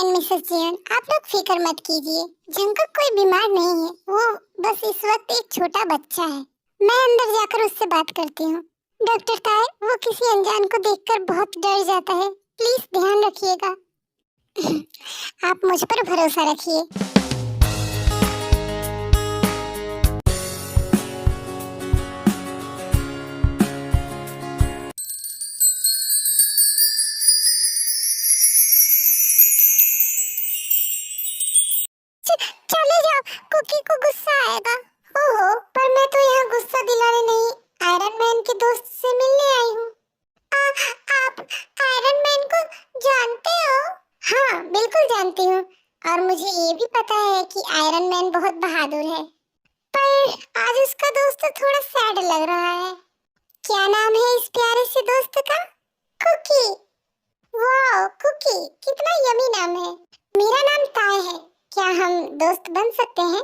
And Mrs जियन, आप लोग फिक्र मत कीजिए। जंकुक कोई बीमार नहीं है, वो बस इस वक्त एक छोटा बच्चा है। मैं अंदर जाकर उससे बात करती हूँ। डॉक्टर ताए, वो किसी अनजान को देखकर बहुत डर जाता है, प्लीज ध्यान रखिएगा। आप मुझ पर भरोसा रखिए। चले जाओ, कुकी को गुस्सा आएगा। ओहो, पर मैं तो यहाँ गुस्सा दिलाने नहीं, आयरन मैन के दोस्त से मिलने आई हूँ। आप आयरन मैन को जानते हो? हाँ, बिल्कुल जानती हूँ, और मुझे ये भी पता है कि आयरन मैन बहुत बहादुर है। पर आज उसका दोस्त थोड़ा सैड लग रहा है। क्या नाम है इस प्यारे से दोस्त का? कुकी। वाह, कुकी कितना यमी नाम है। मेरा नाम ताए है, क्या हम दोस्त बन सकते हैं?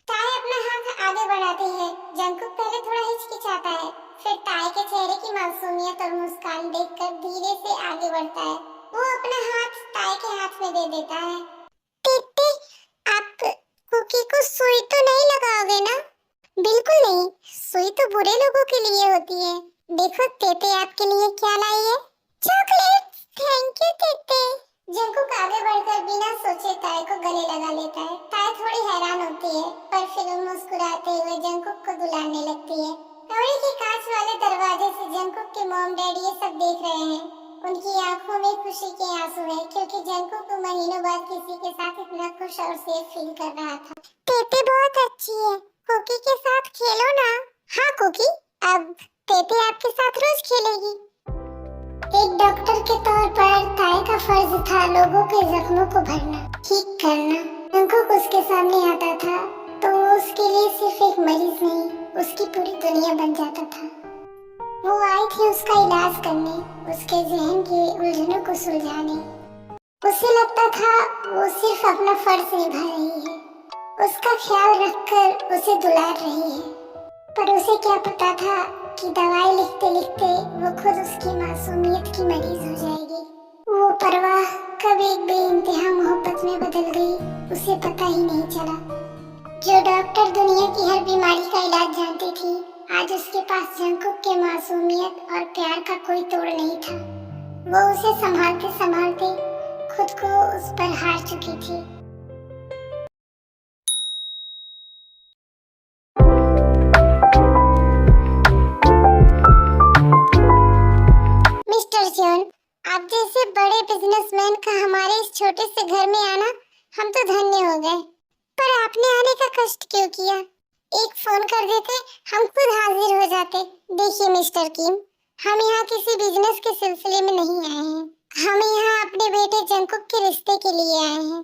ताए अपना हाथ आगे बढ़ाती है। जंकुक पहले थोड़ा हिचकिचाता है, फिर ताए के चेहरे की मासूमियत और मुस्कान देखकर धीरे से आगे बढ़ता है। वो अपना हाथ ताए के हाथ में दे देता है। टीटी, आप कुकी को सुई तो नहीं लगाओगे ना? बिल्कुल नहीं, सुई तो बुरे लोगों के लिए होती है। देखो तेते आपके लिए क्या लाई है। चॉकलेट। थैंक यू तेते। जंकुक आगे बढ़कर बिना सोचे ताए को गले लगा लेता है। ताए थोड़ी हैरान होती है, पर फिर मुस्कुराते हुए जंकुक को बुलाने लगती है। कमरे के कांच वाले दरवाजे से जंकुक के मॉम डैडी ये सब देख रहे हैं। उनकी आंखों में खुशी के आंसू है, क्योंकि जंकुक को महीनों बाद किसी के साथ इतना खुश और सेफ फील कर रहा था। तेते बहुत अच्छी है, कुकी के साथ खेलो ना। हाँ कुकी, अब तेते आपके साथ रोज खेलेगी। एक डॉक्टर के तौर पर ताए का फर्ज था लोगों के जख्मों को भरना, ठीक करना। जंकुक उसके सामने आता था तो उसके लिए सिर्फ एक मरीज नहीं, उसकी पूरी दुनिया बन जाता था। वो आई थी उसका इलाज करने, उसके जहन की उलझनों को सुलझाने। उसे लगता था वो सिर्फ अपना फर्ज निभा रही है, उसका ख्याल रखकर उसे दुलार रही है। पर उसे क्या पता था कि दवाई लिखते लिखते वो खुद उसकी मासूमियत की मरीज हो जाएगी। वो परवाह कब एक बेइंतहा मोहब्बत में बदल गई, उसे पता ही नहीं चला। जो डॉक्टर दुनिया की हर बीमारी का इलाज जानती थी, आज उसके पास जंकुक के मासूमियत और प्यार का कोई तोड़ नहीं था। वो उसे संभालते संभालते खुद को उस पर हार चुकी थी। मिस्टर जॉन, आप जैसे बड़े बिजनेसमैन का हमारे इस छोटे से घर में आना, हम तो धन्य हो गए। पर आपने आने का कष्ट क्यों किया? एक फोन कर देते, हम खुद हाजिर हो जाते। देखिए मिस्टर किम, हम यहाँ किसी बिजनेस के सिलसिले में नहीं आए हैं। हम यहाँ अपने बेटे जंकुक के रिश्ते के लिए आए हैं,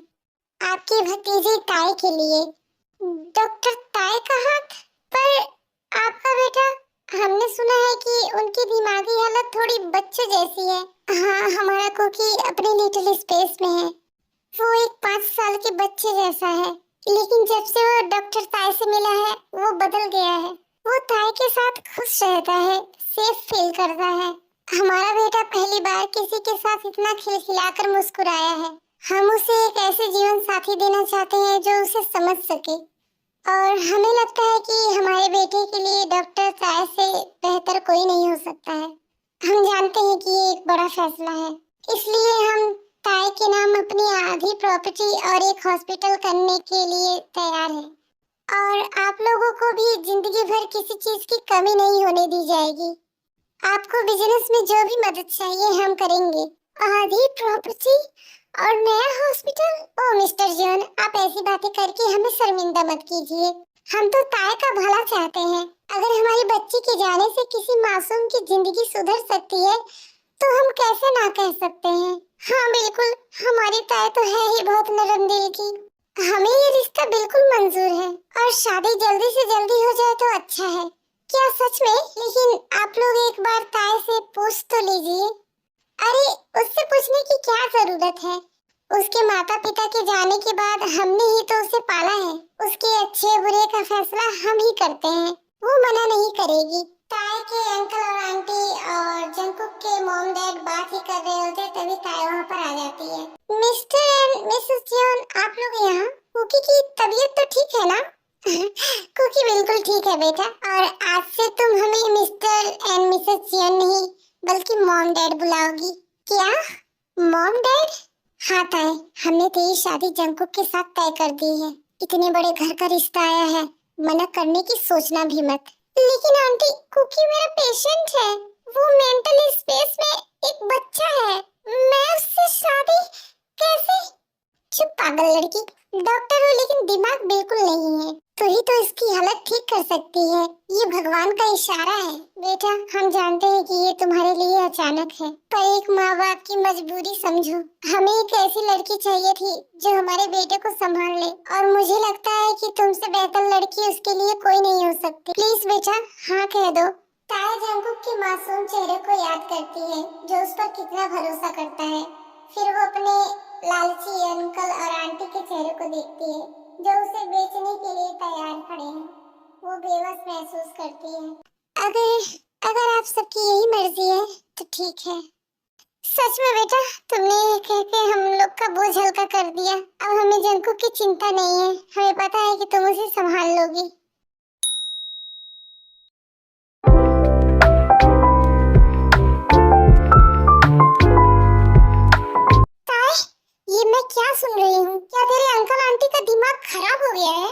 आपकी भतीजी ताए के लिए। डॉक्टर ताए का हाथ? पर आपका बेटा, हमने सुना है कि उनकी दिमागी हालत थोड़ी बच्चे जैसी है। हाँ, हमारा कुकी अपने लिटिल स्पेस में है। वो एक 5 साल के बच्चे जैसा है, लेकिन जब से वो डॉक्टर ताए से मिला है, वो बदल गया है। वो ताए के साथ खुश रहता है, सेफ फील करता है। हमारा बेटा पहली बार किसी के साथ इतना खिलखिलाकर मुस्कुराया है। हम उसे एक ऐसे जीवन साथी देना चाहते हैं जो उसे समझ सके, और हमें लगता है कि हमारे बेटे के लिए डॉक्टर ताए से बेहतर कोई नहीं हो सकता है। हम जानते हैं कि ये एक बड़ा फैसला है, इसलिए हम ताए के नाम अपनी आधी प्रॉपर्टी और एक हॉस्पिटल करने के लिए तैयार हैं। और आप लोगों को भी जिंदगी भर किसी चीज की कमी नहीं होने दी जाएगी। आपको बिजनेस में जो भी मदद चाहिए हम करेंगे। आधी प्रॉपर्टी और नया हॉस्पिटल? ओ मिस्टर जॉन, आप ऐसी बातें करके हमें शर्मिंदा मत कीजिए। हम तो ताए का भला चाहते हैं। अगर हमारी बच्ची के जाने से किसी मासूम की जिंदगी सुधर सकती है, तो हम कैसे ना कह सकते हैं। हाँ बिल्कुल, हमारी ताए तो है ही बहुत नरम दिल की। हमें ये रिश्ता बिल्कुल मंजूर है, और शादी जल्दी से जल्दी हो जाए तो अच्छा है। क्या सच में? लेकिन आप लोग एक बार ताए से पूछ तो लीजिए। अरे, उससे पूछने की क्या जरूरत है? उसके माता पिता के जाने के बाद हमने ही तो उसे पाला है। उसके अच्छे बुरे का फैसला हम ही करते हैं, वो मना नहीं करेगी। ताए के अंकल और आंटी और जंकुक के मॉम डैड बात ही कर रहे होते, तभी ताए वहाँ पर आ जाती है। मिस्टर एंड मिसेस जियोन, आप लोग यहाँ? कुकी की तबीयत तो ठीक है ना? कुकी बिल्कुल ठीक है बेटा, और आज से तुम हमें मिस्टर एंड मिसेस जियोन नहीं बल्कि मॉम डैड बुलाओगी। क्या? Mom dad? हाँ ताए, हमने तेरी शादी जंकुक के साथ तय कर दी है। इतने बड़े घर का रिश्ता आया है, मना करने की सोचना भी मत। लेकिन आंटी, कुकी मेरा पेशेंट है, वो मेंटल स्पेस में एक बच्चा है, मैं उससे शादी कैसे? चुप पागल लड़की, डॉक्टर हो लेकिन दिमाग बिल्कुल नहीं है। तू ही तो इसकी हालत ठीक कर सकती है, ये भगवान का इशारा है। बेटा, हम जानते हैं कि ये तुम्हारे लिए अचानक है, पर एक माँ बाप की मजबूरी समझो। हमें एक ऐसी लड़की चाहिए थी जो हमारे बेटे को संभाल ले, और मुझे लगता है कि तुमसे बेहतर लड़की उसके लिए कोई नहीं हो सकती। प्लीज बेटा हाँ कह दो। ताया जंकुक के मासूम चेहरे को याद करती है, जो उस पर कितना भरोसा करता है। फिर वो अपने लालची अंकल और आंटी के चेहरे को देखती है, जो उसे बेचने के लिए तैयार खड़े हैं। वो बेबस महसूस करती है। अगर अगर आप सबकी यही मर्जी है तो ठीक है। सच में बेटा, तुमने ये कह के हम लोग का बोझ हल्का कर दिया। अब हमें जंकुक की चिंता नहीं है, हमें पता है कि तुम उसे संभाल लोगी। ये मैं क्या सुन रही हूँ? क्या तेरे अंकल आंटी का दिमाग खराब हो गया है?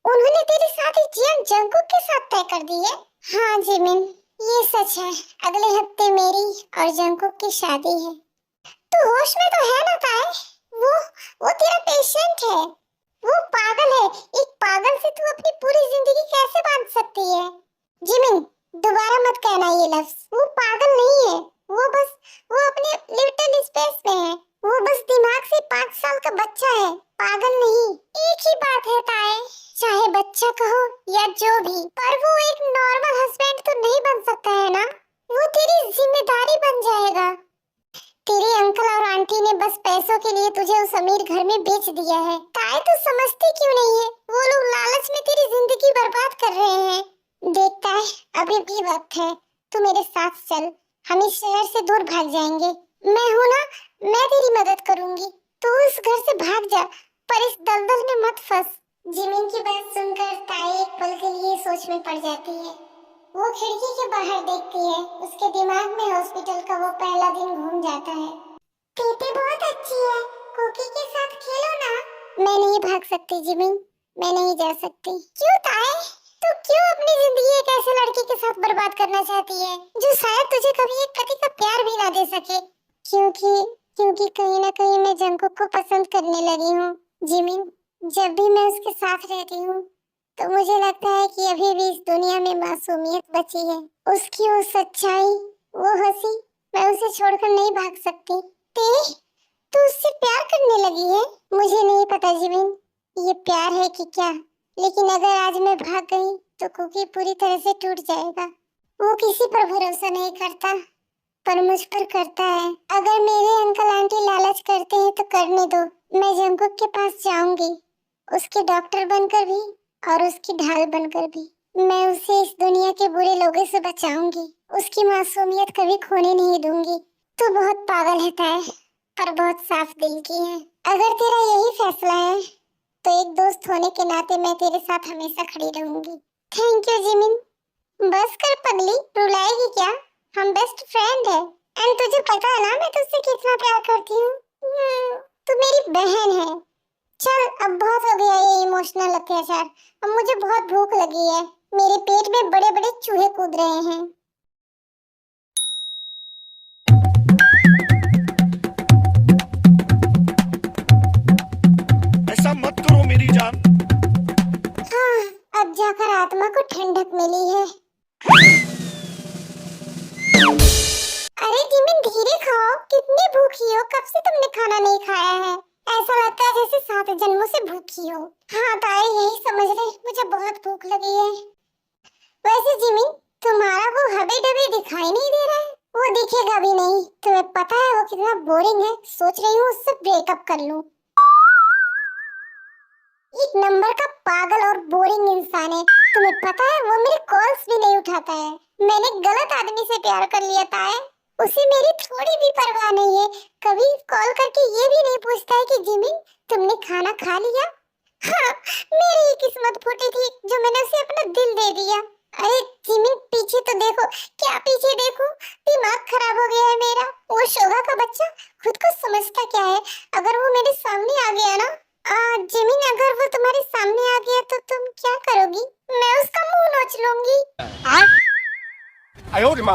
उन्होंने तेरी शादी जियोन जंकुक के साथ तय कर दी है? हाँ जिमिन, ये सच है। अगले हफ्ते मेरी और जंकुक की शादी है। तू होश में तो है ना ताए? वो तेरा पेशेंट है, वो पागल है। एक पागल से तू अपनी पूरी जिंदगी कैसे बांध सकती है? जिमिन, दोबारा मत कहना ये लफ्ज। वो पागल नहीं है, वो अपने लिटिल स्पेस में है। वो बस दिमाग से 5 साल का बच्चा है, पागल नहीं। एक ही बात है ताए, चाहे बच्चा कहो या जो भी, पर वो एक नॉर्मल हस्बैंड तो नहीं बन सकता है ना? वो तेरी जिम्मेदारी बन जाएगा। तेरे अंकल और आंटी ने बस पैसों के लिए तुझे उस अमीर घर में बेच दिया है। ताए तू समझती क्यों नहीं है? वो लोग लालच में तेरी जिंदगी बर्बाद कर रहे हैं। देखता है, अभी भी वक्त है, तू मेरे साथ चल, हम इस शहर से दूर भाग जाएंगे। मैं हूँ ना, मैं तेरी मदद करूंगी। तू उस घर से भाग जा, पर इस दलदल में मत फंस। जिमिन की बात सुनकर ताई एक पल के लिए सोच में पड़ जाती है। वो खिड़की के बाहर देखती है, उसके दिमाग में हॉस्पिटल का वो पहला दिन घूम जाता है। टीटी बहुत अच्छी है, कुकी के साथ खेलो ना। मैं नहीं भाग सकती जिमिन, मैं नहीं जा सकती। क्यों ताई? तू क्यों अपनी जिंदगी एक ऐसे लड़के के साथ बर्बाद करना चाहती है, जो शायद तुझे कभी एक पति का प्यार भी ना दे सके? क्योंकि कहीं ना कहीं मैं जंकुक को पसंद करने लगी हूँ जिमिन। जब भी मैं उसके साथ रहती हूँ तो मुझे लगता है कि अभी भी इस दुनिया में मासूमियत बची है। उसकी वो सच्चाई, वो हंसी, मैं उसे छोड़कर नहीं भाग सकती। तू उससे प्यार करने लगी है? मुझे नहीं पता जिमिन, ये प्यार है कि क्या, लेकिन अगर आज मैं भाग गई तो कुकी पूरी तरह से टूट जाएगा। वो किसी पर भरोसा नहीं करता, पर मुझ पर करता है। अगर मेरे अंकल आंटी लालच करते हैं तो करने दो, मैं जंकुक के पास जाऊंगी, उसके डॉक्टर बनकर भी और उसकी ढाल बनकर भी। मैं उसे इस दुनिया के बुरे लोगों से बचाऊंगी, उसकी मासूमियत कभी खोने नहीं दूंगी। तू बहुत पागल है ताए, पर बहुत साफ दिल की है। अगर तेरा यही फैसला है तो एक दोस्त होने के नाते मैं तेरे साथ हमेशा खड़ी रहूंगी। Thank you Jimin. बस कर पगली, रुलाएगी क्या? हम बेस्ट फ्रेंड है, एंड तुझे पता है ना मैं तुझसे कितना प्यार करती हूँ। तू मेरी बहन है। चल अब बहुत हो गया ये इमोशनल अत्याचार, अब मुझे बहुत भूख लगी है, मेरे पेट में बड़े बड़े चूहे कूद रहे हैं। ऐसा मत करो मेरी जान। हाँ, अब जाकर आत्मा को ठंडक मिली है। अरे जिमिन धीरे खाओ, कितनी भूखी हो? कब से तुमने खाना नहीं खाया है? ऐसा लगता है जैसे 7 जन्मों से भूखी हो। हाँ ताई, यही समझ ले, मुझे बहुत भूख लगी है। वैसे जिमिन, तुम्हारा वो हबी डबी दिखाई नहीं दे रहा है? वो दिखेगा भी नहीं, तुम्हें पता है वो कितना बोरिंग है। सोच रही हूँ उससे ब्रेकअप कर लूं। एक नंबर का पागल और बोरिंग इंसान है। तुम्हें पता है वो मेरे कॉल्स भी नहीं उठाता है। मैंने गलत आदमी से प्यार कर लिया ताए। उसे मेरी थोड़ी भी परवाह नहीं है। कभी कॉल करके ये भी नहीं पूछता है कि जिमिन तुमने खाना खा लिया। हाँ, मेरी ही किस्मत फूटी थी जो मैंने उसे अपना दिल दे दिया। अरे जिमिन पीछे तो देखो, क्या पीछे देखो, दिमाग खराब हो गया है मेरा। वो शोभा का बच्चा खुद को समझता क्या है। अगर वो मेरे सामने आ गया ना, जिमिन अगर वो तुम्हारे सामने आ गया तो तुम क्या करोगी? मैं उसका मुंह नोच लूंगी। 哎呦我的妈！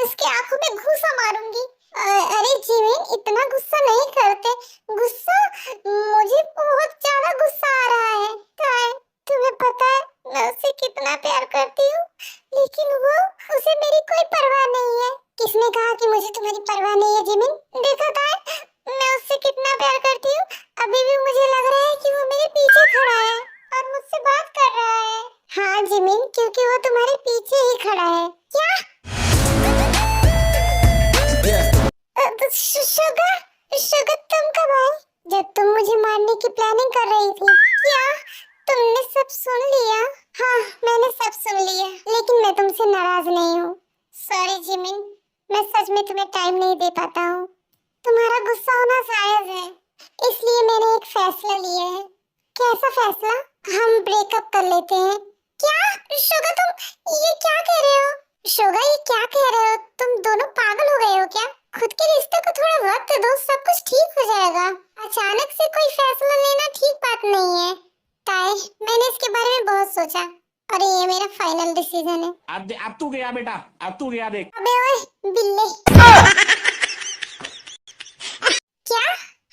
उसकी आंखों में घूसा मारूंगी। अरे जिमिन इतना गुस्सा नहीं करते। गुस्सा, मुझे बहुत ज्यादा गुस्सा आ रहा है। काय, तुम्हें पता है मैं उससे कितना प्यार करती हूँ, लेकिन वो, उसे मेरी कोई परवाह नहीं है। किसने कहा कि मुझे तुम्हारी परवाह नहीं है जिमिन? देखा था मैं उससे कितना प्यार करती हूँ। अभी भी मुझे लग रहा है कि वो मेरे पीछे खड़ा है और मुझसे बात कर रहा है। हाँ जिमिन, क्योंकि वो तुम्हारे पीछे ही खड़ा है। क्या? शुगर, शुगर तुम कब आई? जब तुम मुझे मारने की प्लानिंग कर रही थी। क्या तुमने सब सुन लिया? हाँ, मैंने सब सुन लिया, लेकिन मैं तुमसे नाराज नहीं हूँ। सॉरी जिमिन, मैं सच में तुम्हें टाइम नहीं दे पाता हूँ। तुम्हारा गुस्सा होना जायज है, इसलिए मैंने एक फैसला लिया है। कैसा फैसला? हम ब्रेकअप कर लेते हैं। क्या? शुगर तुम ये क्या कह रहे हो? शुगर ये क्या कह रहे हो? तुम दोनों पागल हो गए हो क्या? खुद के रिश्ते को थोड़ा वक्त दो, सब कुछ ठीक हो जाएगा। अचानक से कोई फैसला लेना ठीक बात नहीं है। ताई, मैंने इसके बारे में बहुत सोचा और ये मेरा फाइनल डिसीजन है। अब तू गया बेटा, अब तू गया देख। अबे ओए बिल्ले। क्या?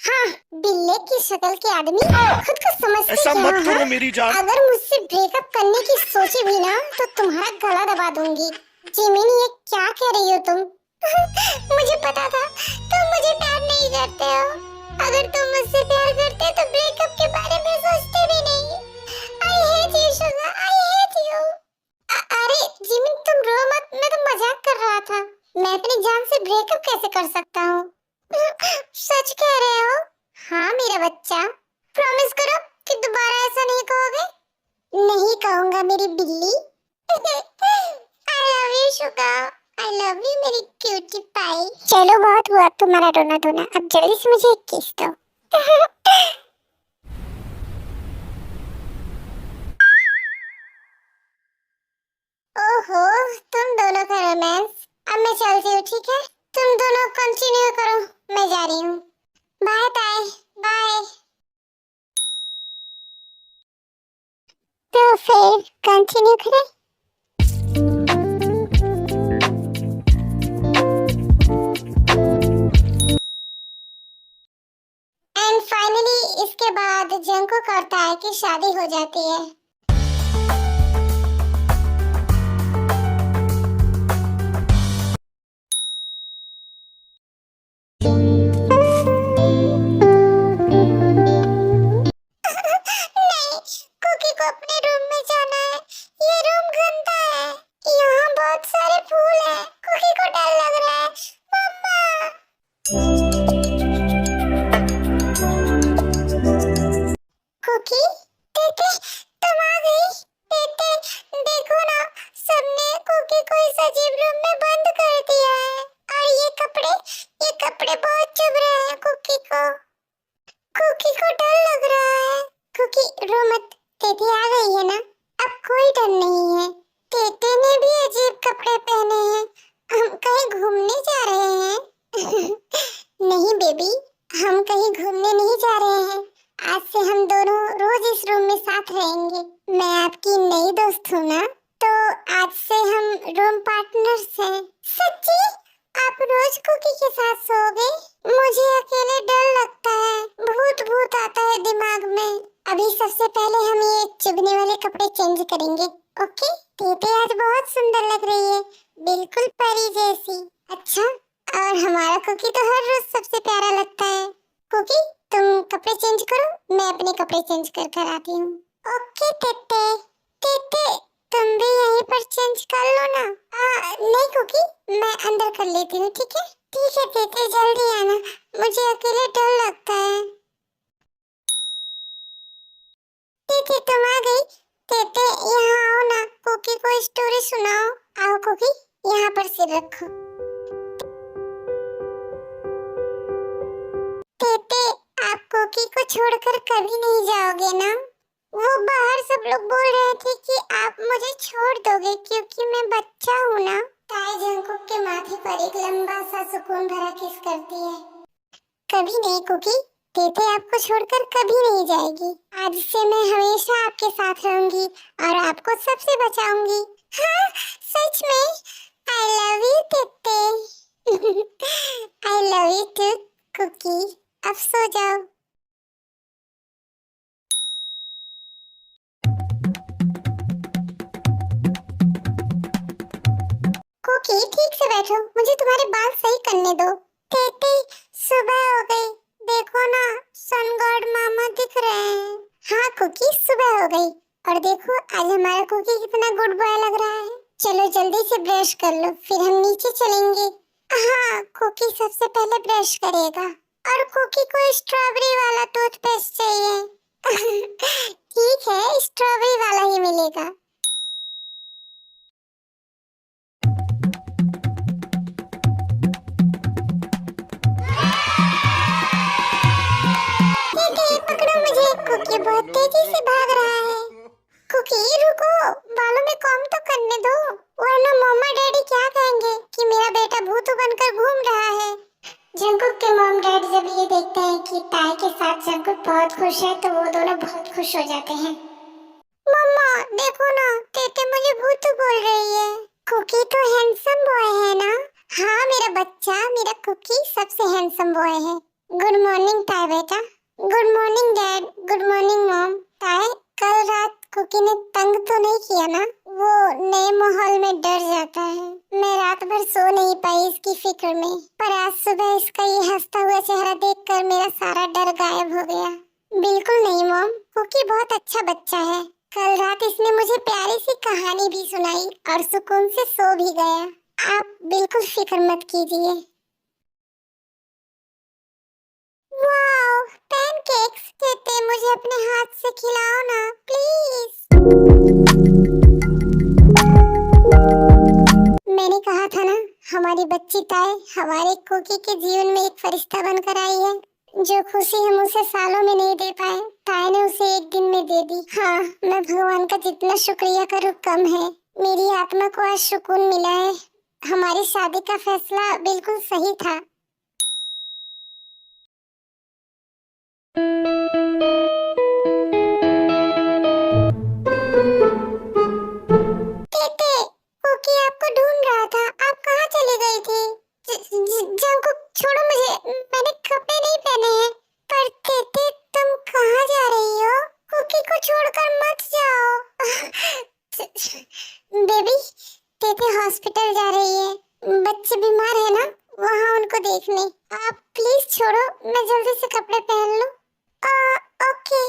हाँ, बिल्ले की शक्ल के आदमी खुद को समझते ऐसा क्या मत हो, करो हाँ? मेरी जान। अगर मुझसे ब्रेकअप करने की सोची भी ना तो तुम्हारा गला दबा दूंगी। जिमिन ये क्या कह रही हो तुम? मुझे पता था तुम मुझे प्यार नहीं करते हो। अगर तुम मुझसे प्यार करते तो ब्रेकअप के बारे में सोचते भी नहीं। I hate you sugar, I hate you. अरे जिमिन तुम रो मत, मैं तो मजाक कर रहा था। मैं अपनी जान से ब्रेकअप कैसे कर सकता हूँ? सच कह रहे हो? हाँ मेरा बच्चा, प्रॉमिस करो कि दोबारा ऐसा नहीं कहोगे। नहीं कहूँगा मेरी बिल्ली। आई love you sugar, I love you मेरी क्यूटी पाई। चलो बहुत हुआ तुम्हारा रोना धोना, अब जल्दी से मुझे एक किस दो। ओहो, तुम दोनों का रोमांस। अब मैं चलती हूँ, ठीक है? तुम दोनों कंटिन्यू करो, मैं जा रही हूँ। बाय ताई, बाय। तो फिर कंटिन्यू करें? एंड फाइनली इसके बाद जंको करता है कि शादी हो जाती है। नहीं, कुकी को अपने रूम में जाना है। ये रूम गंदा है, यहाँ बहुत सारे फूल हैं। कुकी को डर लग रहा है। मम्मा! कुकी, टेटे, तुम आ गई? टेटे, देखो ना, सबने कुकी को इस अजीब रूम में बंद कर दिया है। और ये कपड़े बहुत चुभ रहे हैं कुकी को। कुकी को डर लग रहा है। कुकी रो मत, टेटे आ गई है ना, अब कोई डर नहीं है। टेटे ने भी अजीब कपड़े पहने हैं, हम कहीं घूमने जा रहे हैं। नहीं बेबी, हम कहीं घूमने नहीं जा रहे हैं। आज से हम दोनों रोज इस रूम में साथ रहेंगे। मैं आपकी नई दोस्त हूँ ना, तो आज से हम रूम पार्टनर्स हैं। सच्ची? आप रोज कुकी के साथ सोओगे? मुझे अकेले डर लगता है, भूत आता है दिमाग में। अभी सबसे पहले हम ये चुभने वाले कपड़े चेंज करेंगे, ओके? टेटे आज बहुत सुंदर लग रही है, बिल्कुल परी जैसी। अच्छा, और हमारा कुकी तो हर रोज सबसे प्यारा लगता है। कुकी तुम कपड़े चेंज करो, मैं अपने कपड़े चेंज कर कर आती हूँ। ओके टेटे। टेटे तुम भी यहीं पर चेंज कर लो ना। नहीं कुकी, मैं अंदर कर लेती हूँ, ठीक है? ठीक है टेटे, जल्दी आना, मुझे अकेले डर लगता है। टेटे तुम आ गई? टेटे यहाँ आओ ना, कुकी को स्टोरी सुनाओ। आओ कुकी, यहाँ पर रखो। तेते, आप कोकी को छोड़कर कभी नहीं जाओगे ना? वो बाहर सब लोग बोल रहे थे कि आप मुझे छोड़ दोगे क्योंकि मैं बच्चा हूँ ना। ताई जंकुक के माथे पर एक लंबा सा सुकून भरा किस करती है। कभी नहीं कुकी, तेते आपको छोड़कर कभी नहीं जाएगी। आज से मैं हमेशा आपके साथ रहूंगी और आपको सबसे बचाऊंगी। हाँ, सच में। आई लव यू तेते। I love you too Cookie. अब सो जाओ। कुकी, ठीक से बैठो, मुझे तुम्हारे बाल सही करने दो। तेते, सुबह हो गई, देखो ना, सन गॉड मामा दिख रहे हैं। हाँ कुकी, सुबह हो गई और देखो आज हमारा कुकी कितना गुड बॉय लग रहा है। चलो जल्दी से ब्रश कर लो, फिर हम नीचे चलेंगे। हाँ, कुकी सबसे पहले ब्रश करेगा और कुकी को स्ट्रॉबेरी वाला टूथपेस्ट चाहिए। ठीक है, स्ट्रॉबेरी वाला ही मिलेगा। पकड़ो मुझे, कुकी बहुत तेजी से भाग रहा है। कुकी रुको, बालों में कॉम्ब तो करने दो, वरना मम्मा डैडी क्या कहेंगे कि मेरा बेटा भूत बनकर घूम रहा है। जंकुक के मॉम डैड जब ये देखते हैं कि ताई के साथ जंकुक बहुत खुश है तो वो दोनों बहुत खुश हो जाते हैं। मम्मा देखो ना, तेते मुझे भूत बोल रही है। कुकी तो हैंडसम बॉय है ना? हाँ मेरा बच्चा, मेरा कुकी सबसे हैंडसम बॉय है। गुड मॉर्निंग ताई बेटा। Good morning dad. Good morning mom. ताई, कल रात कुकी ने तंग तो नहीं किया ना? वो नए माहौल में डर जाता है। मैं रात भर सो नहीं पाई इसकी फिक्र में, पर आज सुबह इसका ये हंसता हुआ चेहरा देखकर मेरा सारा डर गायब हो गया। बिल्कुल नहीं मॉम, कुकी बहुत अच्छा बच्चा है। कल रात इसने मुझे प्यारी सी कहानी भी सुनाई और सुकून से सो भी गया। आप बिल्कुल फिक्र मत कीजिए। Wow, pancakes. तेते मुझे अपने हाथ से खिलाओ ना प्लीज। मैंने कहा था ना, हमारी बच्ची ताई हमारे कुकी के जीवन में एक फरिश्ता बनकर आई है। जो खुशी हम उसे सालों में नहीं दे पाए, ताई ने उसे एक दिन में दे दी। हाँ, मैं भगवान का जितना शुक्रिया करूँ कम है। मेरी आत्मा को आज सुकून मिला है। हमारी शादी का फैसला बिल्कुल सही था। तेते, कुकी आपको ढूंढ रहा था, आप कहाँ चली गई थी? जंकुक छोड़ो मुझे, मैंने कपड़े नहीं पहने हैं। पर तेते, तुम कहाँ जा रही हो? कुकी को छोड़कर मत जाओ। बेबी, तेते हॉस्पिटल जा रही है, बच्चे बीमार है ना, वहाँ उनको देखने। आप प्लीज छोड़ो, मैं जल्दी से कपड़े पहन लूं। ओके।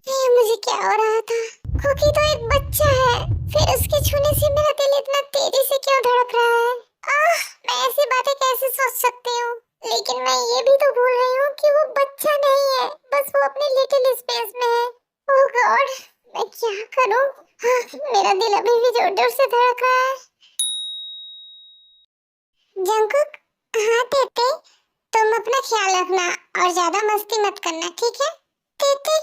ये मुझे क्या हो रहा था? कुकी तो एक बच्चा है, फिर उसके छूने से मेरा दिल इतना तेजी से क्यों धड़क रहा है? मैं ऐसी बातें कैसे सोच सकती हूँ? लेकिन मैं ये भी तो भूल रही हूँ कि वो बच्चा नहीं है, बस वो अपने लिटिल स्पेस में है। ओह गॉड, मैं क्या करूँ? मेरा दिल अभी भी जोर-जोर से धड़क रहा है। जंकुक, हाँ तेते, तुम अपना ख्याल रखना और ज्यादा मस्ती मत करना, ठीक है? तेते,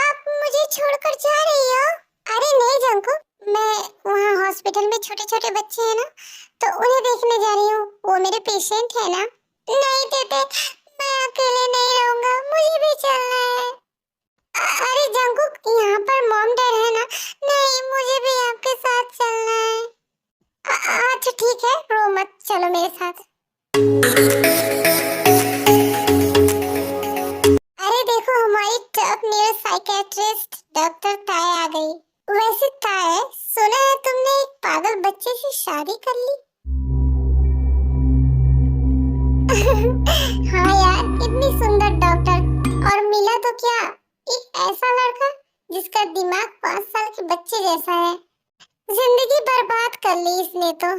आप मुझे छोड़कर जा रही हो? अरे नहीं जंकुक, मैं वहाँ हॉस्पिटल में छोटे-छोटे बच्चे हैं ना, तो उन्हें देखने जा रही हूँ। वो मेरे पेशेंट है ना। नहीं तेते, मैं अकेले नहीं रहूँगा, मुझे भी चलना है। अरे जंकुक, यहाँ पर मॉम डैड है ना? नहीं, मुझे भी आपके साथ चलना है। अच्छा ठीक है, रो मत, चलो मेरे साथ। अरे देखो, हमारी टॉप न्यूरो साइकियाट्रिस्ट डॉक्टर ताई आ गई। वैसे ताई, सुना है तुमने एक पागल बच्चे से शादी कर ली? हाँ यार, इतनी सुंदर डॉक्टर, और मिला तो क्या, एक ऐसा लड़का जिसका दिमाग 5 साल के बच्चे जैसा है। जिंदगी बर्बाद कर ली इसने तो।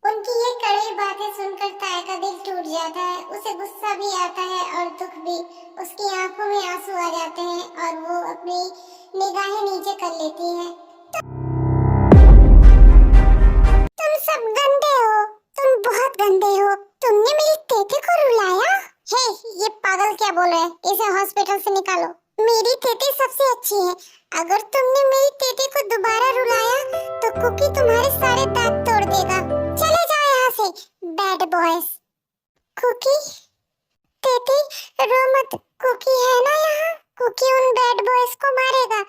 उनकी ये कड़वी बातें सुनकर ताया का दिल टूट जाता है। उसे गुस्सा भी आता है और दुख भी। उसकी आंखों में आंसू आ जाते हैं और वो अपनी निगाहें नीचे कर लेती है। तुम सब गंदे हो, तुम बहुत गंदे हो। तुमने मेरी तेते को रुलाया। हे, ये पागल क्या बोल रहा है? इसे हॉस्पिटल से निकालो। मेरी तेते सबसे अच्छी है। अगर तुमने मेरी तेते को दोबारा रुलाया तो कुकी तुम्हारे सारे दांत तोड़ देगा। चले जाओ यहाँ से, बैड बॉयज। कुकी, तेते, रो मत। कुकी है ना यहाँ। कुकी उन बैड बॉयज को मारेगा।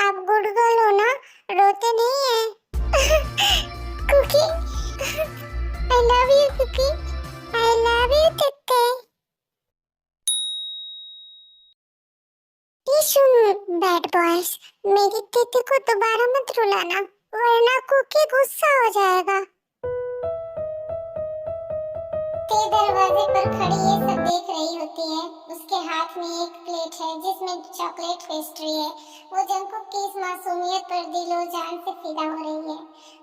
आप गुड गर्ल हो ना, रोते नहीं है। Cookie, I love you, Cookie. I love you, तेते। ये सुन बैड बॉयज, मेरी तेते को दोबारा मत रुलाना, वरना कुकी गुस्सा हो जाएगा। ते दरवाजे पर खड़ी ये सब देख रही होती है। उसके हाथ में एक प्लेट है जिसमें चॉकलेट पेस्ट्री है। वो जंकुक की इस मासूमियत पर दिलो जान से फिदा हो रही है।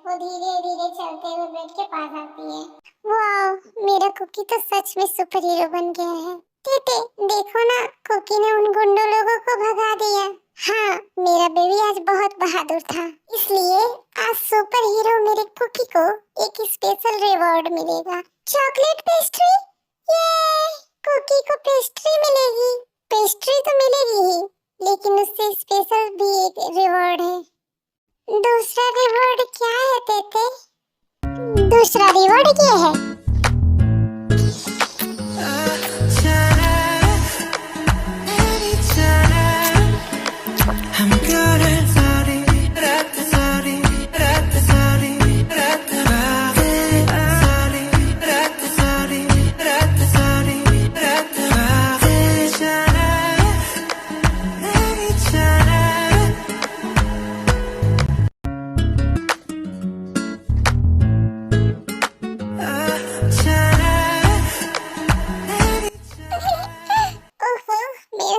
वो धीरे धीरे चलते हुए बेड के पास आती है। वाह, मेरा कुकी तो सच में सुपर हीरो बन गया है। तेते, देखो ना, कुकी ने उन गुंडों लोगों को भगा दिया। हाँ, मेरा बेबी आज बहुत बहादुर था, इसलिए आज सुपर हीरो मेरे कुकी को एक स्पेशल रिवॉर्ड मिलेगा। Chocolate pastry. ये कुकी को पेस्ट्री मिलेगी। पेस्ट्री तो मिलेगी ही, लेकिन उससे स्पेशल भी एक रिवॉर्ड है। दूसरा रिवॉर्ड क्या है तेते? दूसरा रिवॉर्ड ये है।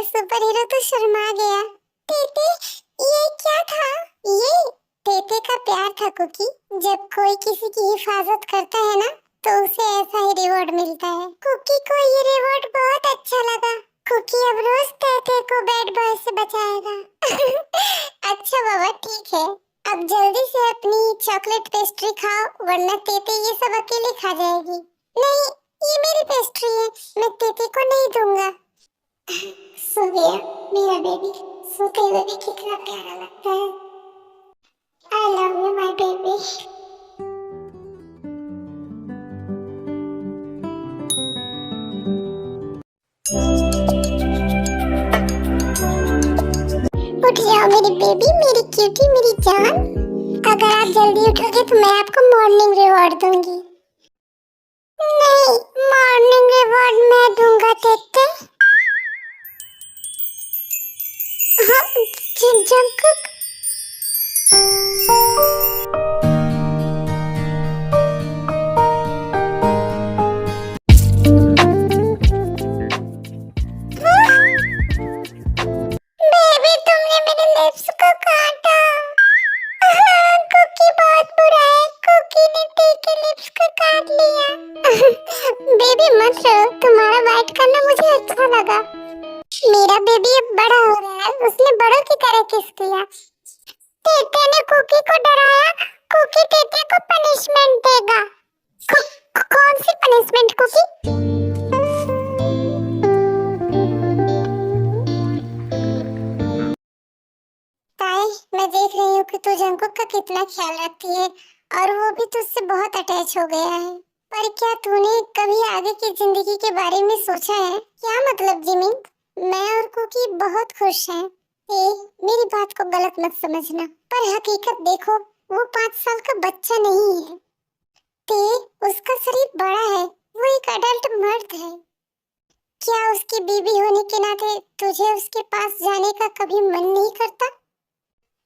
सुपर हीरो तो शर्मा गया। तेते, ये क्या था? ये तेते का प्यार था कुकी। जब कोई किसी की हिफाजत करता है ना, तो उसे ऐसा ही रिवॉर्ड मिलता है। कुकी को ये रिवॉर्ड बहुत अच्छा लगा। कुकी अब रोज तेते को बैड बॉय से बचाएगा। अच्छा बाबा, ठीक है। अब जल्दी से अपनी चॉकलेट पेस्ट्री खाओ, वरना तेते ये सब अकेले खा जाएगी। नहीं, ये मेरी पेस्ट्री है, मैं तेते को नहीं दूंगा। सो गया मेरा बेबी। सोते हुए भी कितना प्यारा लगता है। आई लव यू माय बेबी। उठ जाओ मेरी बेबी, मेरी क्यूटी, मेरी जान। अगर आप जल्दी उठोगे तो मैं आपको मॉर्निंग रिवॉर्ड दूंगी। नहीं, मॉर्निंग रिवॉर्ड मैं दूंगा तेते। हाँ, जंकुक। बेबी, तुमने मेरे लिप्स को काटा। कुकी बहुत बुरा है। कुकी ने तेरे लिप्स को काट लिया। बेबी मत रो, तुम्हारा बाइट करना मुझे अच्छा लगा। मेरा बेबी अब बड़ा हो रहा है, उसने बड़ों की तरह किस किया। तेते ने कुकी को डराया। कुकी तेते को पनिशमेंट देगा। कौन सी पनिशमेंट कुकी? ताई, मैं देख रही हूँ कि तू जंकुक का कितना ख्याल रखती है और वो भी तुझसे बहुत अटैच हो गया है। पर क्या तूने कभी आगे की जिंदगी के बारे में सोचा है? क्या मतलब जिमिन? मैं और कुकी बहुत खुश हैं। मेरी बात को गलत मत समझना, पर हकीकत देखो, वो 5 साल का बच्चा नहीं है। उसका शरीर बड़ा है, वो एक अडल्ट मर्द है। क्या उसकी बीवी होने के नाते तुझे उसके पास जाने का कभी मन नहीं करता?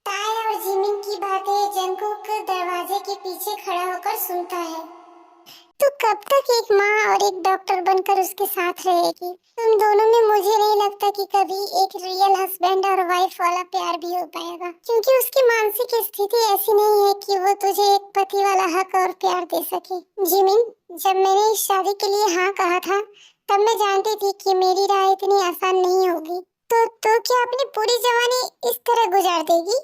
ताई और जिमिन की बातें जंकुक दरवाजे के पीछे खड़ा होकर सुनता है। तू कब तक एक माँ और एक डॉक्टर बनकर उसके साथ रहेगी? तुम दोनों में मुझे नहीं लगता कि कभी एक रियल हस्बैंड और वाइफ वाला प्यार भी हो पाएगा, क्योंकि उसकी मानसिक स्थिति ऐसी नहीं है कि वो तुझे एक पति वाला हक और प्यार दे सके। जिमिन, जब मैंने इस शादी के लिए हाँ कहा था, तब मैं जानती थी कि मेरी राह इतनी आसान नहीं होगी। तो क्या अपनी पूरी जवानी इस तरह गुजार देगी?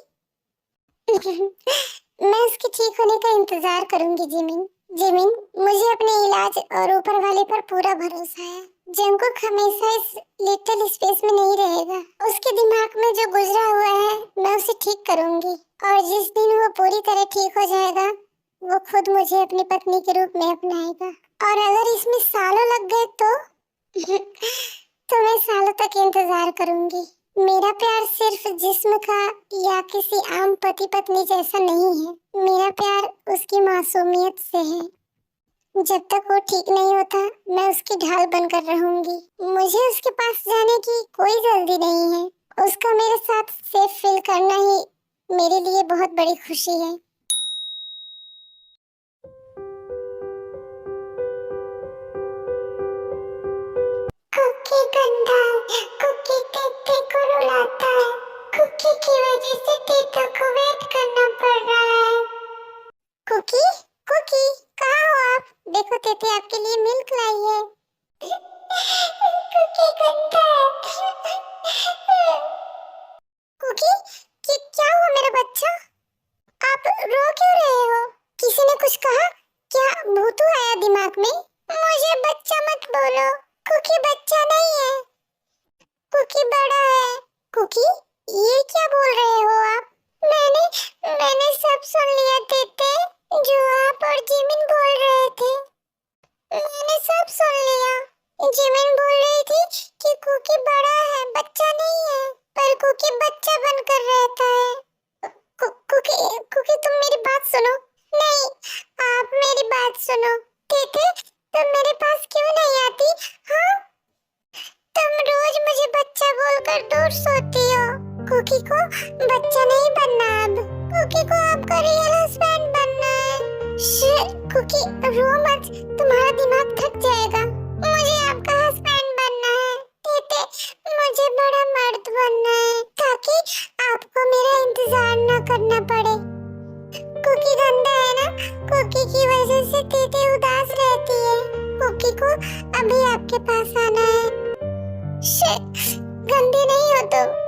मैं उसके ठीक होने का इंतजार करूंगी जिमिन। जिमिन, मुझे अपने इलाज और ऊपर वाले पर पूरा भरोसा है। जंगकुक हमेशा इस लिटिल स्पेस में नहीं रहेगा। उसके दिमाग में जो गुजरा हुआ है, मैं उसे ठीक करूंगी। और जिस दिन वो पूरी तरह ठीक हो जाएगा, वो खुद मुझे अपनी पत्नी के रूप में अपनाएगा। और अगर इसमें सालों लग गए तो मैं सालों तक इंतजार करूंगी। मेरा प्यार सिर्फ जिस्म का या किसी आम पति पत्नी जैसा नहीं है। मेरा प्यार उसकी मासूमियत से है। जब तक वो ठीक नहीं होता, मैं उसकी ढाल बनकर रहूंगी। मुझे उसके पास जाने की कोई जल्दी नहीं है। उसका मेरे साथ सेफ फील करना ही मेरे लिए बहुत बड़ी खुशी है। कुकी गंदा, कुकी तेते को रुलाता है। कुकी की वजह से तेतो को वेट करना पड़ रहा है। कुकी, कुकी, कहाँ हो आप? देखो तेते आपके लिए मिल्क लाई है। कुकी गंदा है। कुकी, क्या हुआ मेरा बच्चा? आप रो क्यों रहे हो? किसी ने कुछ कहा? क्या भूतू आया दिमाग में? मुझे बच्चा मत बोलो। कुकी बच्चा नहीं है, कुकी बड़ा है। कुकी, ये क्या बोल रहे हो आप? मैंने सब सुन लिया तेते, जो आप और जिमिन बोल रहे थे। मैंने सब सुन लिया। जिमिन बोल रही थी कि कुकी बड़ा है, बच्चा नहीं है, पर कुकी बच्चा बनकर रहता है। कुकी तुम मेरी बात सुनो। नहीं, आप मेरी बात सुनो। तेते, तुम मेरे पास क्यों नहीं आती? हाँ, तुम रोज मुझे बच्चा बोलकर दूर सोती हो। कुकी को बच्चा नहीं बनना अब। कुकी को आपका रियल हस्बैंड बनना है। कुकी रो मत, तुम्हारा दिमाग थक जाएगा। मुझे आपका हस्बैंड बनना है। तेते, मुझे बड़ा मर्द बनना है, ताकि आपको मेरा इंतजार न करना पड़े। कुकी गंदा है ना? कुकी की वजह से तेते उदास रहती है। कुकी को अभी आपके पास आना है। गंदी नहीं हो तुम।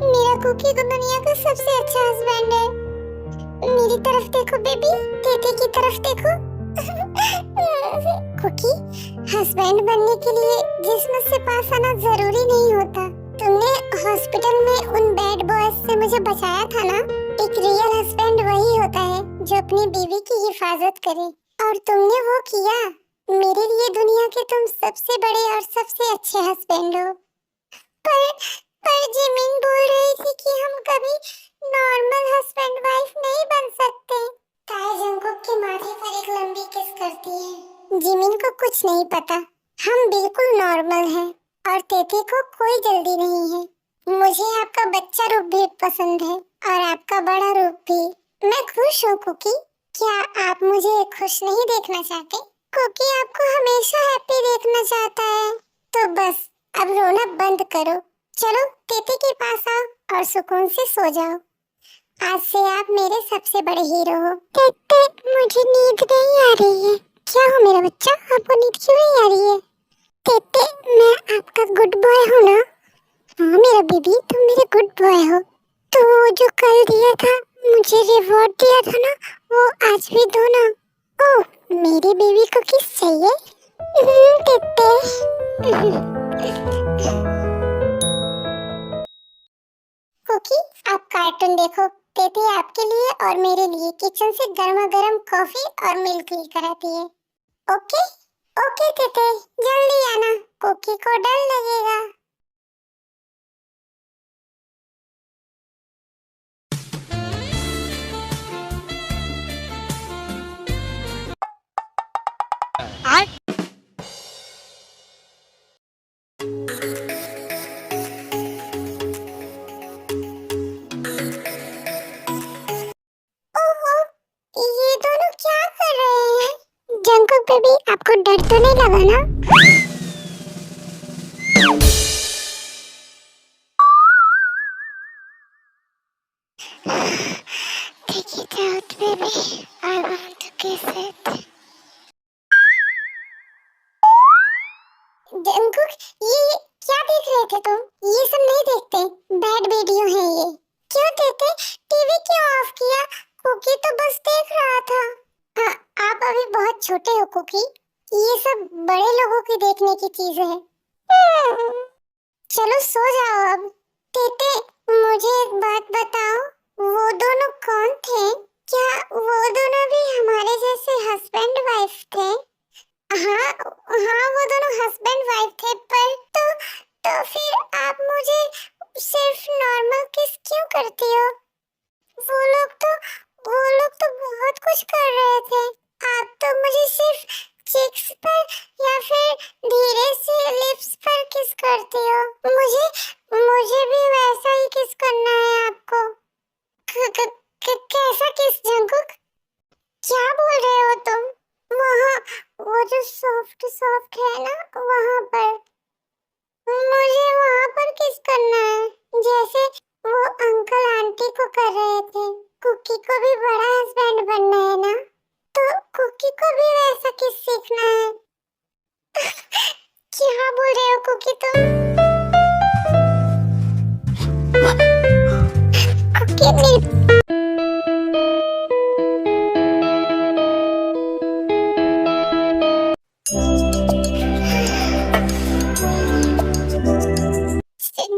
मेरा कुकी तो दुनिया का सबसे अच्छा हस्बैंड है। मेरी तरफ देखो बेबी, तेते की तरफ देखो। कुकी, हस्बैंड बनने के लिए जिस्म से पास आना जरूरी नहीं होता। तुमने हॉस्पिटल में उन बैड बॉयज से मुझे बचाया था ना? एक रियल हस्बैंड वही होता है जो अपनी बीवी की हिफाजत करे, और तुमने वो किया। मेरे लिए दुनिया के तुम सबसे बड़े और सबसे अच्छे हस्बैंड हो। पर जिमिन बोल रही थी कि हम कभी नॉर्मल हस्बैंड वाइफ नहीं बन सकते। ताई जंगकुक के माथे पर एक लंबी किस करती है। जिमिन को कुछ नहीं पता, हम बिल्कुल नॉर्मल हैं और तेते को कोई जल्दी नहीं है। मुझे आपका बच्चा रूप भी पसंद है और आपका बड़ा रूप भी। मैं खुश हूँ कुकी। क्या आप मुझे खुश नहीं देखना चाहते? कुकी आपको हमेशा हैप्पी देखना चाहता है। तो बस अब रोना बंद करो। चलो तेते के पास आओ और सुकून से सो जाओ। आज से आप मेरे सबसे बड़े हीरो हो। तेते, मुझे नींद नहीं आ रही है। क्या हो मेरा बच्चा, आपको नींद क्यों नहीं आ रही है? तेते, मैं आपका गुड बॉय हूँ ना? हाँ मेरा बेबी, तुम मेरे गुड बॉय हो। तो जो कल दिया था, मुझे रिवॉर्ड दिया था ना, वो आज भी दो ना। ओह, मेरी बेबी को किस चाहिए? तेते। कुकी, आप कार्टून देखो। तेते आपके लिए और मेरे लिए किचन से गर्मा गर्म कॉफी और मिल्क लेकर आती है। ओके ओके तेते, जल्दी आना, कुकी को डर लगेगा। ओहो, ये दोनों क्या कर रहे हैं? जंगकुक बेबी, आपको डर तो नहीं लगा ना? Take it out, baby. I want to kiss it. Jungkook, ये क्या देख रहे थे तुम? ये सब नहीं देखते, बैड वीडियो है ये। क्यों देते? टीवी क्यों ऑफ किया? कुकी तो बस देख रहा था। आप अभी बहुत छोटे हो कुकी, ये सब बड़े लोगों की देखने की चीज है। चलो सो जाओ अब। तेते, मुझे एक बात बताओ, वो दोनों कौन थे? क्या वो दोनों भी हमारे जैसे हस्बैंड वाइफ थे? हाँ हाँ, वो दोनों हस्बैंड वाइफ थे, पर तो फिर आप मुझे सिर्फ नॉर्मल किस क्यों करती हो? वो लोग तो बहुत कुछ कर रहे थे। आप तो मुझे सिर्फ चिक्स पर या फिर धीरे से लिप्स पर किस करती हो। मुझे भी वैसा ही किस करना है आपको। कैसा किस जंगकुक? क्या बोल रहे हो तुम? वो जो सॉफ्ट सॉफ्ट है ना, वहाँ पर मुझे वहाँ पर किस करना है, जैसे वो अंकल आंटी को कर रहे थे। कुकी को भी बड़ा हस्बैंड बनना है ना, तो कुकी को भी वैसा किस सीखना है। क्या बोल रहे हो कुकी तुम? कुकी मेरी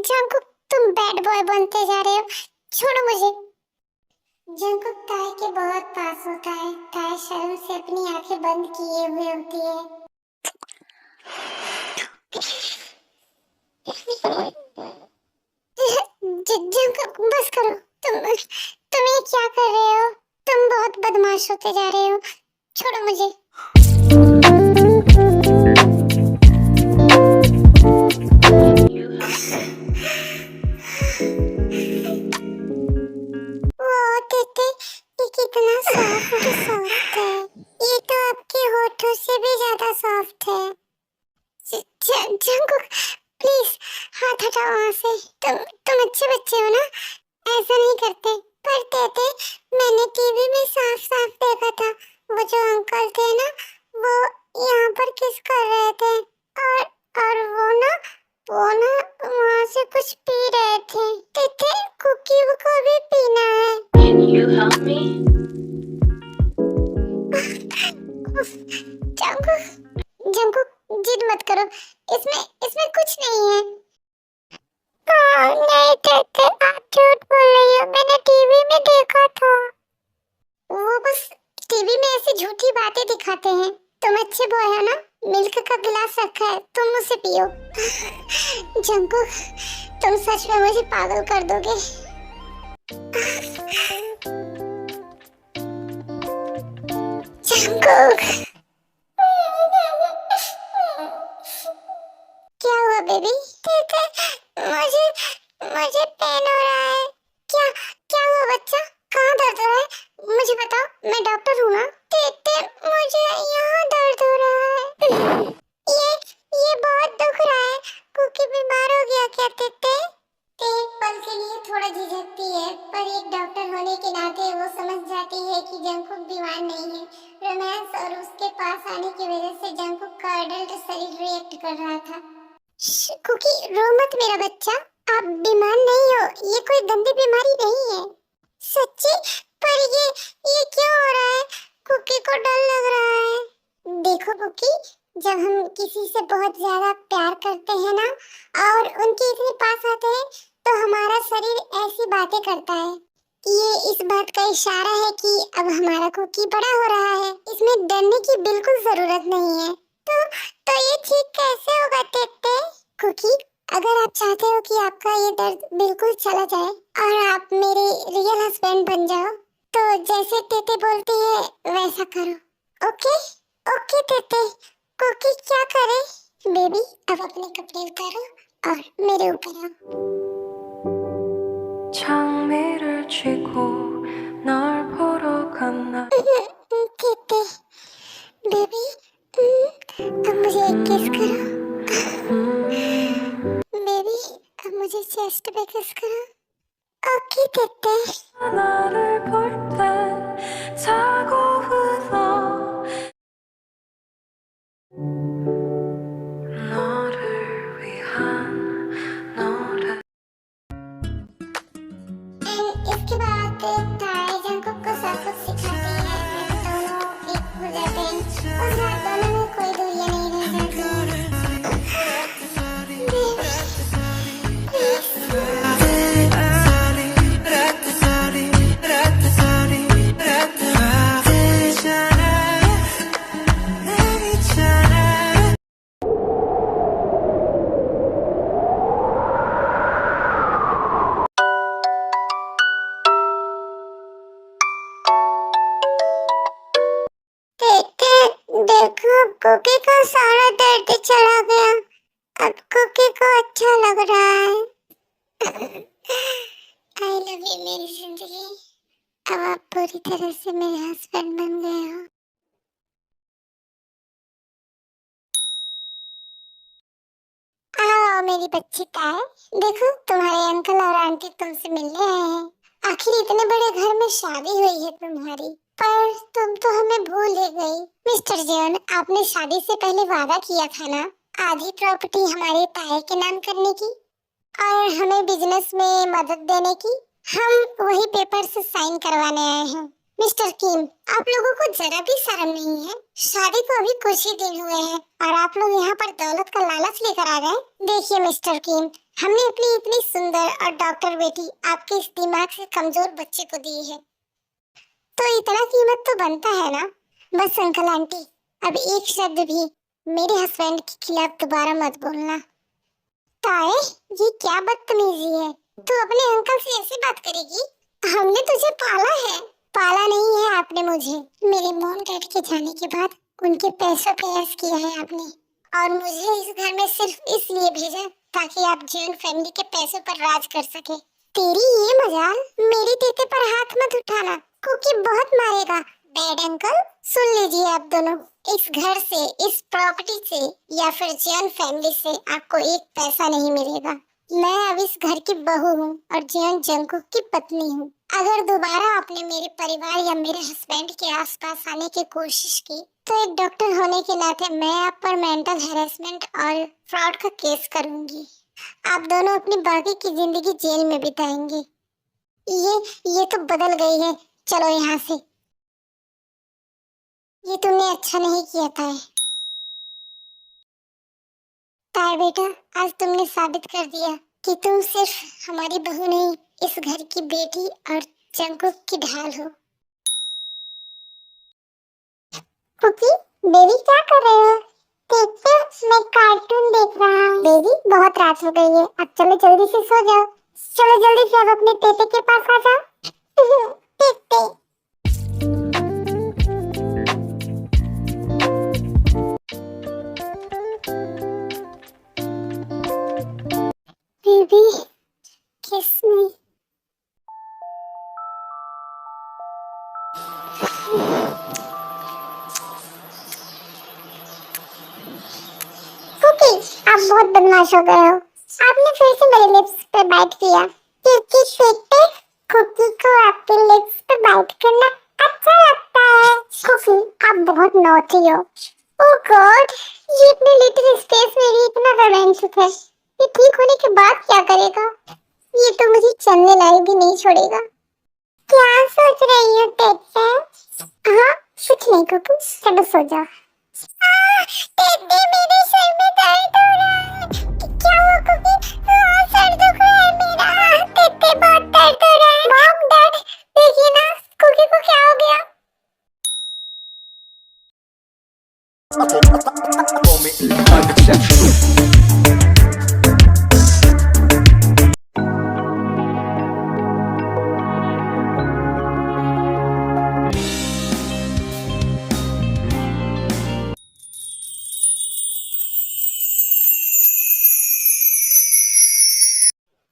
जंगकुक, तुम बैड बॉय बनते जा रहे हो, छोड़ो मुझे। जंगकुक ताए के बहुत पास होता है, ताए शर्म से अपनी आंखें बंद किए हुए होती है। जंगकुक बस करो, तुम ये क्या कर रहे हो? तुम बहुत बदमाश होते जा रहे हो, छोड़ो मुझे। कितना सॉफ्ट है, ये तो आपके होठों से भी ज्यादा सॉफ्ट है। जंगकुक प्लीज हाथ हटाओ वहाँ से। तुम अच्छे बच्चे हो ना, ऐसा नहीं करते। पर तेते, मैंने टीवी में साफ साफ देखा था, वो जो अंकल थे ना, वो यहाँ पर किस कर रहे थे, और वो ना वहाँ से कुछ पी रहे थे। तेते, कुकी को भी पीना है। Can you help me? Jungkook जिद मत करो, इसमें कुछ नहीं है। नहीं तेते, आप झूठ बोल रही हो, मैंने टीवी में देखा था। वो बस टीवी में ऐसी झूठी बातें दिखाते हैं। तुम अच्छे बॉय हो ना, मिल्क का गिलास रखा है, तुम उसे पियो। जंगकुक, तुम सच में मुझे पागल कर दोगे। जंगकुक, क्या हुआ बेबी? मुझे पेन हो रहा है। क्या हुआ बच्चा? कहाँ दर्द हो रहा है? मुझे बताओ, मैं डॉक्टर हूँ ना। मुझे यहाँ दर्द हो रहा है। ये बहुत दुख रहा है। कुकी बीमार हो गया क्या तेते? एक पल के लिए थोड़ा झिझकती है, पर एक डॉक्टर होने के नाते वो समझ जाती है कि जंगकुक बीमार नहीं है। रोमांस और उसके पास आने की वजह से जंगकुक का अडल्ट शरीर रिएक्ट कर रहा था। कुकी रो मत मेरा बच्चा, आप बीमार नहीं हो, ये कोई गंदी बीमारी नहीं है। सच्ची? पर ये क्यों हो रहा है? कुकी को डर लग रहा है। देखो कुकी, जब हम किसी से बहुत ज्यादा प्यार करते हैं ना, और उनके इतने पास आते हैं, तो हमारा शरीर ऐसी बातें करता है। ये इस बात का इशारा है कि अब हमारा कुकी बड़ा हो रहा है। इसमें डरने की बिल्कुल जरूरत नहीं है। तो ये ठीक कैसे होगा तेते? कुकी, अगर आप चाहते हो कि आपका ये दर्द बिल्कुल चला जाए और आप मेरे रियल हस्बैंड बन जाओ, तो जैसे तेते बोलती है वैसा करो। ओके ओके तेते। कुकी क्या करे? बेबी, अब अपने कपड़े उतारो और मेरे ऊपर आओ। 장미를 쥐고 널 보러 간 날 तेते, बेबी चेस्ट पे किस करो। ओके तेते। 나를 볼 때 자고 웃어 너를 위한 노래 एंड इसके बाद ताए जंकुक को सब कुछ सिखाती है। फिर दोनों एक हो जाते हैं। उस रात दोनों में कोई दूरियां नहीं रह जाती। देखो कुकी को सारा दर्द चला गया। अब कुकी को अच्छा लग रहा है। आई लव यू मेरी जिंदगी। अब आप पूरी तरह से मेरे हस्बैंड बन गए हो। आओ मेरी बच्ची ताए, देखो तुम्हारे अंकल और आंटी तुमसे मिलने आए हैं। आखिर इतने बड़े घर में शादी हुई है तुम्हारी, पर तुम तो हमें भूल ही गई। मिस्टर जॉन, आपने शादी से पहले वादा किया था ना, आधी प्रॉपर्टी हमारे ताए के नाम करने की और हमें बिजनेस में मदद देने की। हम वही पेपर से साइन करवाने आए हैं। मिस्टर किम, आप लोगों को जरा भी शर्म नहीं है? शादी को अभी कुछ ही दिन हुए हैं और आप लोग यहाँ पर दौलत का लालच लेकर आ गए। देखिए मिस्टर किम, हमने अपनी इतनी सुंदर और डॉक्टर बेटी आपके इस दिमाग से कमजोर बच्चे को दी है, तो इतना कीमत तो बनता है ना। बस अंकल आंटी, अब एक शब्द भी मेरे हस्बैंड के खिलाफ दोबारा मत बोलना। ताए, ये क्या बदतमीजी है? तू अपने अंकल से ऐसे बात करेगी? हमने तुझे पाला है। पाला नहीं है आपने मुझे। मेरे मॉम डैड के जाने के बाद उनके पैसों पे ऐश किया है आपने, और मुझे इस घर में सिर्फ इसलिए भेजा ताकि आप जॉन फैमिली के पैसों पर राज कर सके। तेरी ये मजाल, मेरी तेते पर हाथ मत उठाना, कुकी बहुत मारेगा। बैड अंकल, सुन लीजिए आप दोनों, इस घर से, इस प्रॉपर्टी से या फिर जॉन फैमिली से आपको एक पैसा नहीं मिलेगा। मैं अब इस घर की बहू हूँ और जॉन जंकुक की पत्नी हूँ। अगर दोबारा आपने मेरे परिवार या मेरे हस्बैंड के आसपास आने की कोशिश की तो एक डॉक्टर होने के नाते मैं आप पर मेंटल हैरेसमेंट और फ्रॉड का केस करूंगी। आप दोनों अपनी बाकी की जिंदगी जेल में बिताएंगे। ये तो बदल गई है। चलो यहाँ से। ये तुमने अच्छा नहीं किया ताए। ताए बेटा, आज तुमने साबित कर दिया कि तुम सिर्फ हमारी बहू नहीं, इस घर की बेटी और जंकुक की ढाल हो। कुकी, बेबी क्या कर रहे हो? देखते, मैं कार्टून देख रहा हूँ। बेबी, बहुत रात हो गई है, अब चलो जल्दी से सो जाओ। चलो जल्दी से अब अपने पेटे के पास आ जाओ। देखते। बेबी, किस मी। कुकी, आप बहुत बदमाश हो गए हो। आपने फिर से मेरे लिप्स पे बाइट किया, क्योंकि देखते कुकी को आपके लिप्स पे बाइट करना अच्छा लगता है। कुकी, आप बहुत नॉटी हो। ओह गॉड, ये इतने लिटिल स्पेस में भी इतना रोमांटिक है। ये ठीक होने के बाद क्या करेगा? ये तो मुझे चलने लायक भी नहीं छोड़ेगा। क्या सोच रही हो टेटे? हाँ, कुछ नहीं कुकू, चलो सो जाओ। टेटे, मेरे सर में दर्द हो रहा है। क्या हुआ कुकी? हाँ, सर दुख रहा है मेरा। टेटे, बहुत दर्द हो रहा है। मॉम, डैड, देखिए ना, कुकी को क्या हो गया?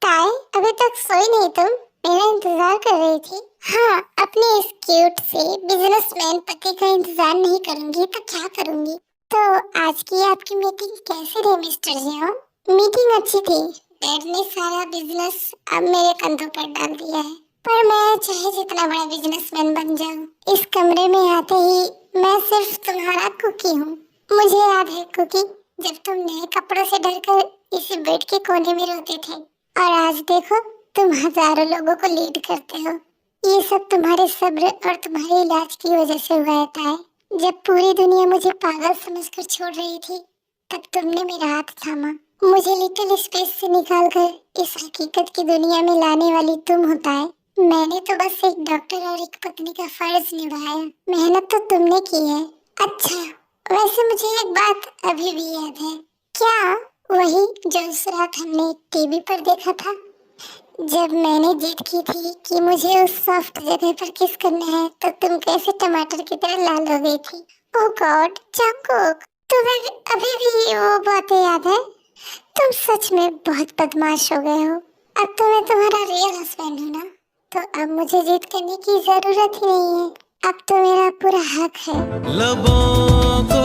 ताए, अभी तक सोई नहीं तुम? मेरा इंतजार कर रही थी। हाँ, अपने इस क्यूट से बिजनेसमैन पति का इंतजार नहीं करूंगी तो क्या करूंगी? तो आज की आपकी मीटिंग कैसी रही मिस्टर जियो? मीटिंग अच्छी थी, डैड ने सारा बिजनेस अब मेरे कंधों पर डाल दिया है। पर मैं चाहे जितना बड़ा बिजनेसमैन बन जाऊं, इस कमरे में आते ही मैं सिर्फ तुम्हारा कुकी हूँ। मुझे याद है कुकी, जब तुम नए कपड़ों से डरकर इसी बेड के कोने में रोते थे, और आज देखो तुम हजारों लोगों को लीड करते हो। ये सब तुम्हारे सब्र और तुम्हारे इलाज की वजह से हुआ है। जब पूरी दुनिया मुझे पागल समझकर छोड़ रही थी, तब तुमने मेरा हाथ थामा। मुझे लिटिल स्पेस से निकालकर इस हकीकत की दुनिया में लाने वाली तुम होता है। मैंने तो बस एक डॉक्टर और एक पत्नी का फर्ज निभाया। मेहनत तो तुमने की है। अच्छा, वैसे मुझे एक बात अभी भी याद है। क्या वही जो उस रात हमने टीवी पर देखा था, जब मैंने जिद की थी कि मुझे उस सॉफ्ट जगह पर किस करना है, तो तुम कैसे टमाटर की तरह लाल हो गई थी। ओह गॉड जंगकुक, तुम्हें अभी भी वो बातें याद है? तुम सच में बहुत बदमाश हो गए हो। अब तो मैं तुम्हारा रियल हस्बैंड हूँ ना, तो अब मुझे जिद करने की जरूरत ही नहीं है। अब तो मेरा पूरा हक है। लबों को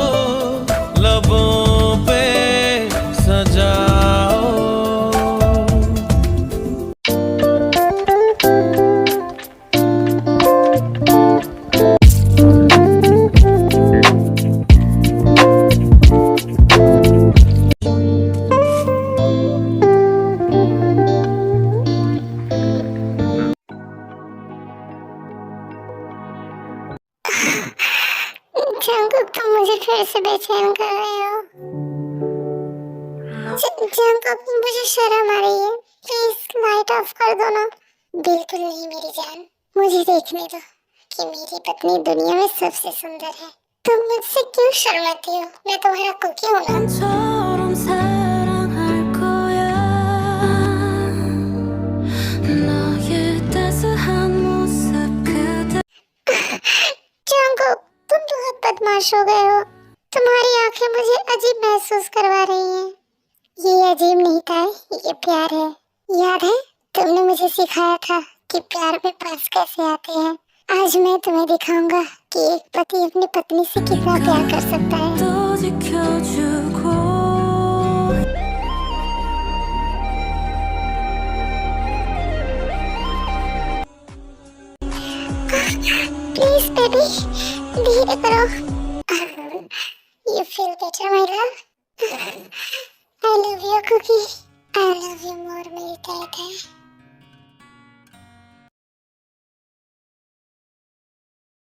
लबों पे सजाओ। जंगकुक, तुम मुझे फिर से बेचैन कर रहे हो। जंगकुक, मुझे शर्म आ रही है। प्लीज लाइट ऑफ कर दो ना। बिल्कुल नहीं मेरी जान, मुझे देखने दो कि मेरी पत्नी दुनिया में सबसे सुंदर है। तुम मुझसे क्यों शर्माती हो? मैं तुम्हारा कुकी हूँ ना। 처럼 사랑할 거야 너의 따스한 모습 그대 जंगकुक, तुम बहुत बदमाश हो गए हो। तुम्हारी आंखें मुझे अजीब महसूस करवा रही हैं। ये अजीब नहीं था, ये प्यार है। याद है तुमने मुझे सिखाया था कि प्यार में पास कैसे आते हैं। आज मैं तुम्हें दिखाऊंगा कि एक पति अपनी पत्नी से कितना प्यार कर सकता है। 또 지켜주고 प्लीज बेबी, धीरे करो। You feel better my love. I love you Cookie. I love you more मेरी